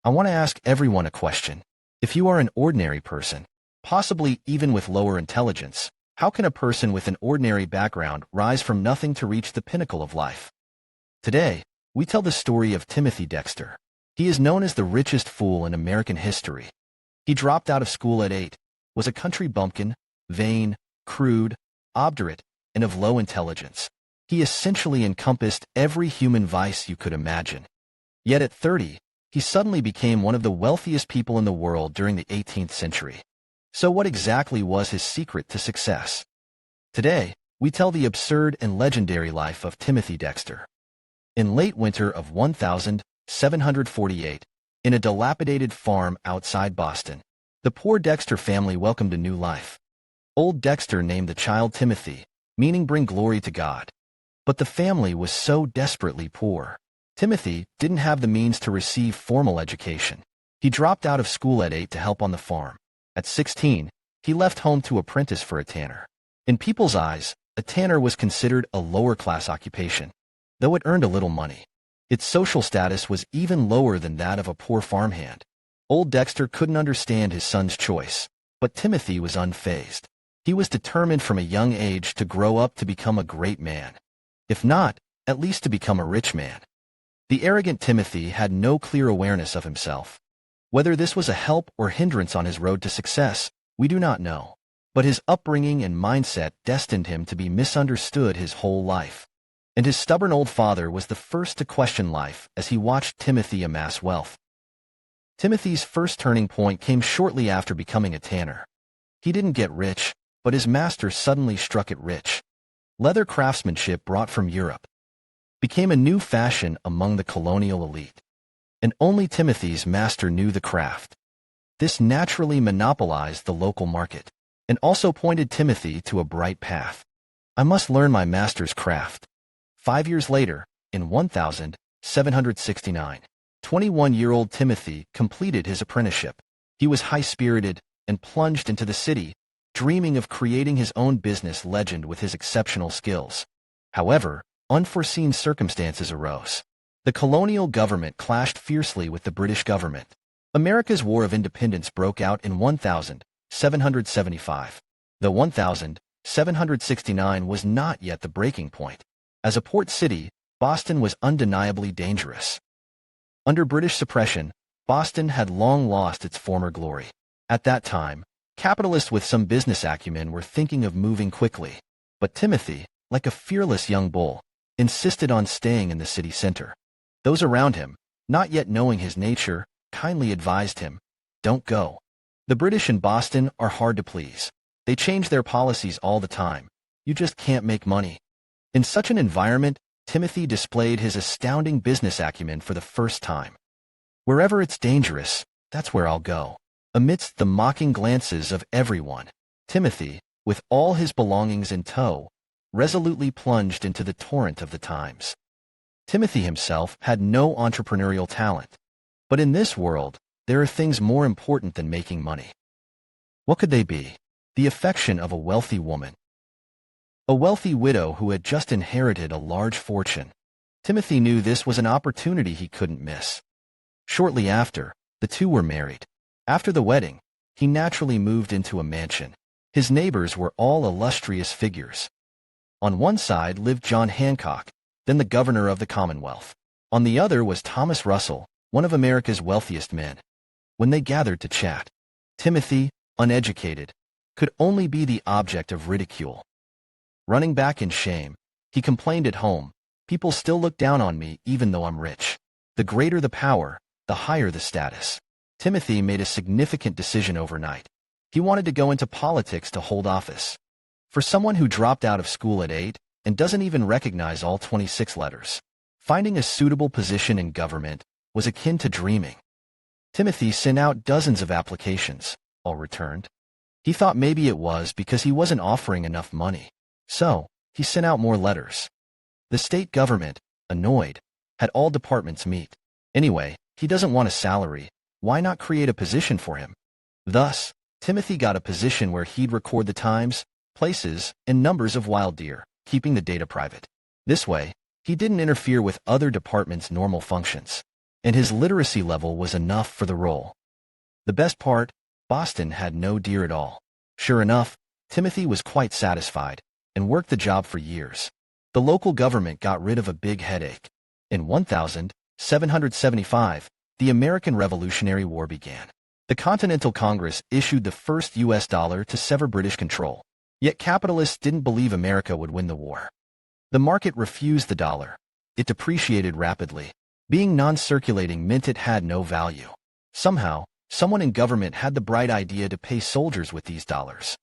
I want to ask everyone a question. If you are an ordinary person, possibly even with lower intelligence, how can a person with an ordinary background rise from nothing to reach the pinnacle of life? Today, we tell the story of Timothy Dexter. He is known as the richest fool in American history. He dropped out of school at 8, was a country bumpkin, vain, crude, obdurate, and of low intelligence. He essentially encompassed every human vice you could imagine. Yet at 30, he suddenly became one of the wealthiest people in the world during the 18th century. So what exactly was his secret to success? Today, we tell the absurd and legendary life of Timothy Dexter. In late winter of 1748, in a dilapidated farm outside Boston, the poor Dexter family welcomed a new life. Old Dexter named the child Timothy, meaning bring glory to God. But the family was so desperately poor. Timothy didn't have the means to receive formal education. He dropped out of school at 8 to help on the farm. At 16, he left home to apprentice for a tanner. In people's eyes, a tanner was considered a lower-class occupation, though it earned a little money. Its social status was even lower than that of a poor farmhand. Old Dexter couldn't understand his son's choice, but Timothy was unfazed. He was determined from a young age to grow up to become a great man. If not, at least to become a rich man. The arrogant Timothy had no clear awareness of himself. Whether this was a help or hindrance on his road to success, we do not know. But his upbringing and mindset destined him to be misunderstood his whole life. And his stubborn old father was the first to question life as he watched Timothy amass wealth. Timothy's first turning point came shortly after becoming a tanner. He didn't get rich, but his master suddenly struck it rich. Leather craftsmanship brought from Europe became a new fashion among the colonial elite. And only Timothy's master knew the craft. This naturally monopolized the local market, and also pointed Timothy to a bright path. I must learn my master's craft. 5 years later, in 1769, 21-year-old Timothy completed his apprenticeship. He was high-spirited and plunged into the city, dreaming of creating his own business legend with his exceptional skills. However, unforeseen circumstances arose. The colonial government clashed fiercely with the British government. America's War of Independence broke out in 1775. The 1769 was not yet the breaking point. As a port city, Boston was undeniably dangerous. Under British suppression, Boston had long lost its former glory. At that time, capitalists with some business acumen were thinking of moving quickly. But Timothy, like a fearless young bull, insisted on staying in the city center. Those around him, not yet knowing his nature, kindly advised him, "Don't go. The British in Boston are hard to please. They change their policies all the time. You just can't make money." In such an environment, Timothy displayed his astounding business acumen for the first time. "Wherever it's dangerous, that's where I'll go." Amidst the mocking glances of everyone, Timothy, with all his belongings in tow, resolutely plunged into the torrent of the times. Timothy himself had no entrepreneurial talent. But in this world, there are things more important than making money. What could they be? The affection of a wealthy woman. A wealthy widow who had just inherited a large fortune. Timothy knew this was an opportunity he couldn't miss. Shortly after, the two were married. After the wedding, he naturally moved into a mansion. His neighbors were all illustrious figures. On one side lived John Hancock, then the governor of the Commonwealth. On the other was Thomas Russell, one of America's wealthiest men. When they gathered to chat, Timothy, uneducated, could only be the object of ridicule. Running back in shame, he complained at home, "People still look down on me even though I'm rich. The greater the power, the higher the status." Timothy made a significant decision overnight. He wanted to go into politics to hold office. For someone who dropped out of school at 8 and doesn't even recognize all 26 letters, finding a suitable position in government was akin to dreaming. Timothy sent out dozens of applications, all returned. He thought maybe it was because he wasn't offering enough money. So, he sent out more letters. The state government, annoyed, had all departments meet. Anyway, he doesn't want a salary. Why not create a position for him? Thus, Timothy got a position where he'd record the times, places, and numbers of wild deer, keeping the data private. This way, he didn't interfere with other departments' normal functions. and his literacy level was enough for the role. The best part, Boston had no deer at all. Sure enough, Timothy was quite satisfied and worked the job for years. The local government got rid of a big headache. In 1775, the American Revolutionary War began. The Continental Congress issued the first U.S. dollar to sever British control. Yet capitalists didn't believe America would win the war. The market refused the dollar. It depreciated rapidly. Being non-circulating meant it had no value. Somehow, someone in government had the bright idea to pay soldiers with these dollars.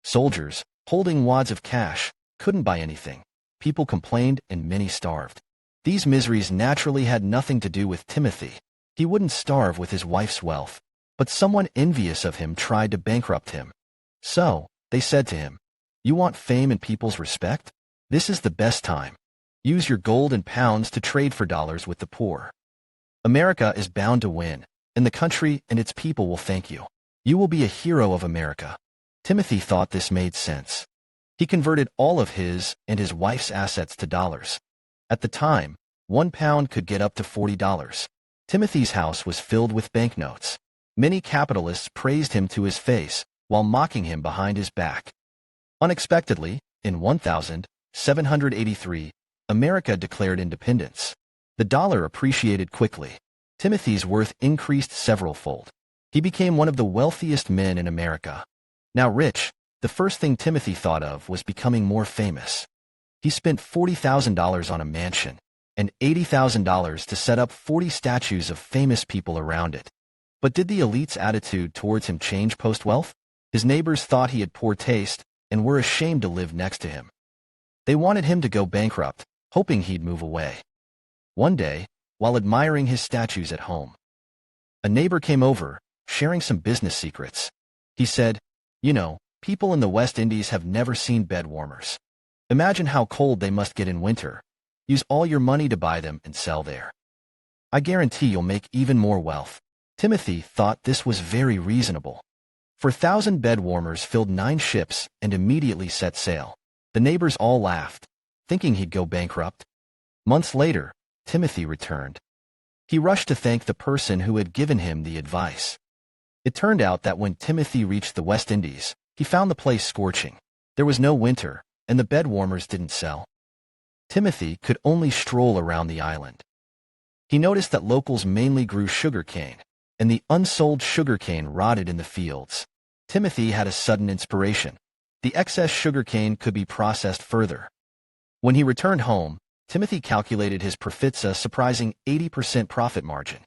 Soldiers, holding wads of cash, couldn't buy anything. People complained and many starved. These miseries naturally had nothing to do with Timothy. He wouldn't starve with his wife's wealth. But someone envious of him tried to bankrupt him. So, they said to him, "You want fame and people's respect? This is the best time. Use your gold and pounds to trade for dollars with the poor. America is bound to win, and the country and its people will thank you. You will be a hero of America." Timothy thought this made sense. He converted all of his and his wife's assets to dollars. At the time, 1 pound could get up to $40. Timothy's house was filled with banknotes. Many capitalists praised him to his face, while mocking him behind his back. Unexpectedly, in 1783, America declared independence. The dollar appreciated quickly. Timothy's worth increased several-fold. He became one of the wealthiest men in America. Now rich, the first thing Timothy thought of was becoming more famous. He spent $40,000 on a mansion and $80,000 to set up 40 statues of famous people around it. But did the elite's attitude towards him change post-wealth? His neighbors thought he had poor taste and were ashamed to live next to him. They wanted him to go bankrupt, hoping he'd move away. One day, while admiring his statues at home, a neighbor came over, sharing some business secrets. He said, "You know, people in the West Indies have never seen bed warmers. Imagine how cold they must get in winter. Use all your money to buy them and sell there. I guarantee you'll make even more wealth." Timothy thought this was very reasonable. For 1,000 bed warmers filled 9 ships and immediately set sail. The neighbors all laughed, thinking he'd go bankrupt. Months later, Timothy returned. He rushed to thank the person who had given him the advice. It turned out that when Timothy reached the West Indies, he found the place scorching. There was no winter, and the bed warmers didn't sell. Timothy could only stroll around the island. He noticed that locals mainly grew sugarcane, and the unsold sugarcane rotted in the fields. Timothy had a sudden inspiration. The excess sugarcane could be processed further. When he returned home, Timothy calculated his profits a surprising 80% profit margin.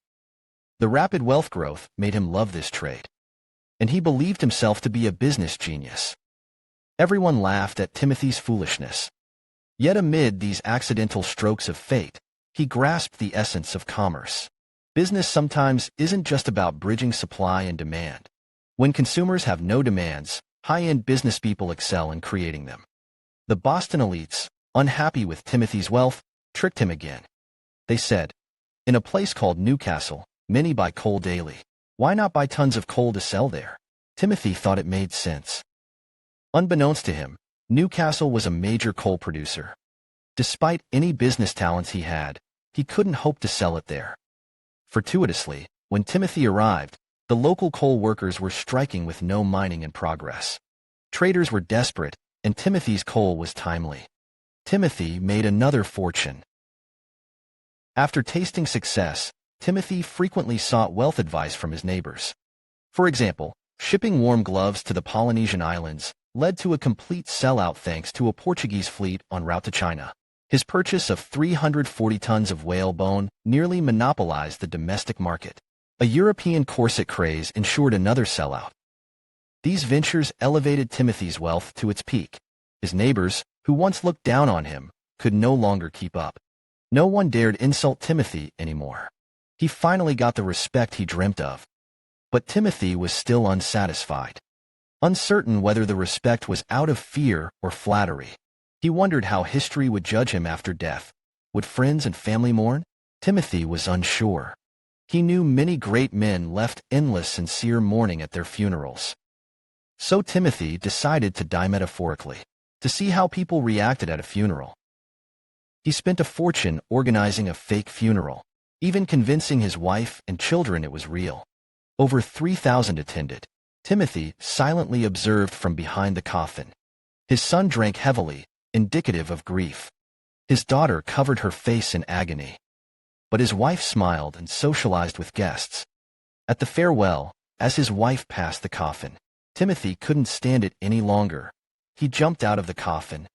The rapid wealth growth made him love this trade, and he believed himself to be a business genius. Everyone laughed at Timothy's foolishness. Yet amid these accidental strokes of fate, he grasped the essence of commerce. Business sometimes isn't just about bridging supply and demand. When consumers have no demands, high-end business people excel in creating them. The Boston elites, unhappy with Timothy's wealth, tricked him again. They said, "In a place called Newcastle, many buy coal daily. Why not buy tons of coal to sell there?" Timothy thought it made sense. Unbeknownst to him, Newcastle was a major coal producer. Despite any business talents he had, he couldn't hope to sell it there. Fortuitously, when Timothy arrived, the local coal workers were striking with no mining in progress. Traders were desperate, and Timothy's coal was timely. Timothy made another fortune. After tasting success, Timothy frequently sought wealth advice from his neighbors. For example, shipping warm gloves to the Polynesian islands led to a complete sellout thanks to a Portuguese fleet en route to China. His purchase of 340 tons of whale bone nearly monopolized the domestic market. A European corset craze ensured another sellout. These ventures elevated Timothy's wealth to its peak. His neighbors, who once looked down on him, could no longer keep up. No one dared insult Timothy anymore. He finally got the respect he dreamt of. But Timothy was still unsatisfied. Uncertain whether the respect was out of fear or flattery. He wondered how history would judge him after death. Would friends and family mourn? Timothy was unsure. He knew many great men left endless sincere mourning at their funerals. So Timothy decided to die metaphorically, to see how people reacted at a funeral. He spent a fortune organizing a fake funeral. even convincing his wife and children it was real. Over 3,000 attended. Timothy silently observed from behind the coffin. His son drank heavily, indicative of grief. His daughter covered her face in agony. But his wife smiled and socialized with guests. At the farewell, as his wife passed the coffin, Timothy couldn't stand it any longer. He jumped out of the coffin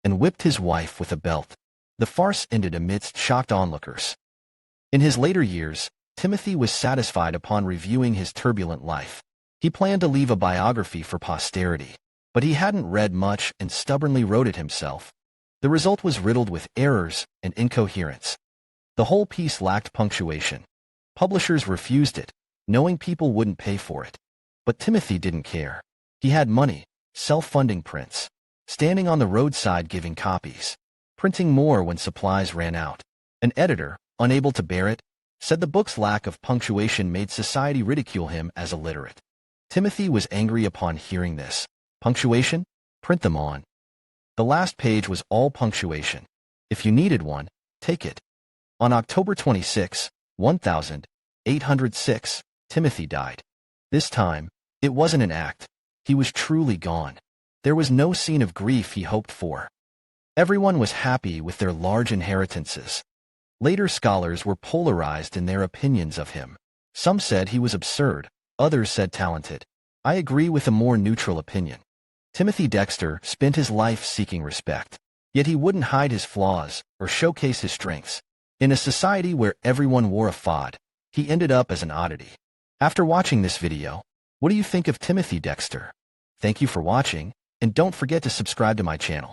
and whipped his wife with a belt. The farce ended amidst shocked onlookers. In his later years, Timothy was satisfied upon reviewing his turbulent life. He planned to leave a biography for posterity, but he hadn't read much and stubbornly wrote it himself. The result was riddled with errors and incoherence. The whole piece lacked punctuation. Publishers refused it, knowing people wouldn't pay for it. But Timothy didn't care. He had money, self-funding prints, standing on the roadside giving copies, printing more when supplies ran out. An editor, unable to bear it, said the book's lack of punctuation made society ridicule him as illiterate. Timothy was angry upon hearing this. Punctuation? Print them on. The last page was all punctuation. If you needed one, take it. On October 26, 1806, Timothy died. This time, it wasn't an act. He was truly gone. There was no scene of grief he hoped for. Everyone was happy with their large inheritances. Later scholars were polarized in their opinions of him. Some said he was absurd, others said talented. I agree with a more neutral opinion. Timothy Dexter spent his life seeking respect, yet he wouldn't hide his flaws or showcase his strengths. In a society where everyone wore a fad, he ended up as an oddity. After watching this video, what do you think of Timothy Dexter? Thank you for watching, and don't forget to subscribe to my channel.